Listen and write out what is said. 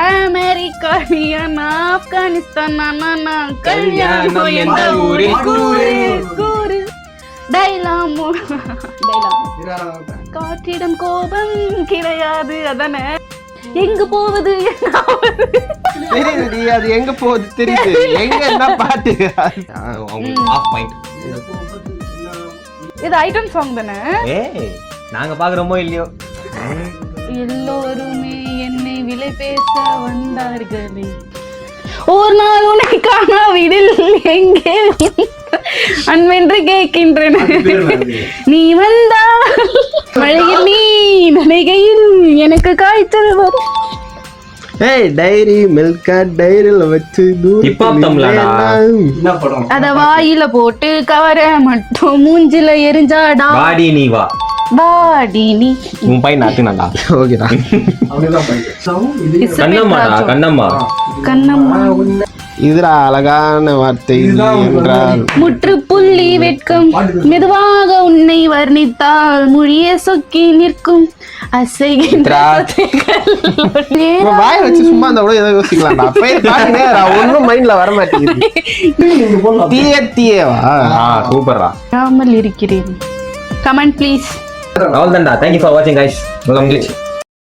America Afghanistan கல்யாணம் எந்த ஊரில் கூறு டைலாமோ காற்றிடம் கோபம் கிடையாது அதானே எங்க போவது தெரியுது அது எங்க போகுது தெரியுது எங்க என்ன பாட்டு ஆஃப் பாயிண்ட். இது ஐட்டம் சாங் தானே நாங்க பாக்குறோமோ இல்லையோ எல்லோருமே என்னை விலை பேச வந்தார்களே ஒரு நாள் உன்னை காணாவிடில் எங்கே அன்பென்று கேட்கின்றன நீ வந்தால் மழையில் நீ நனைகையில் எனக்கு காய்ச்சல் வரும். ஏய் டைரி மில்க் டைரியில வச்சு அத வாயில போட்டு கவர மட்டும் மூஞ்சில எரிஞ்சாடா பாடி நீ வா பாடி நீ உன் பையன் நாத்துனாடா. ஓகேடா கண்ணம்மாடா கண்ணம்மா கண்ணம்மா இதுல அழகான வார்த்தை என்றால் முற்றுப்புள்ளி வெட்கம் மெதுவாக உன்னை வர்ணித்தால் மொழிய சொக்கி நிற்கும் அசைகின்ற வாய வச்சு சும்மா அந்த கூட ஏதோ யோசிக்கலாம்டா ஒன்னும் மைண்ட்ல வர மாட்டேங்குது. தீயவா சூப்பர்ரா. ராமல் இருக்கிறேன். Comment please. அவ்வளவுதான்டா. தேங்க்யூ ஃபார் வாட்சிங் கைஸ்.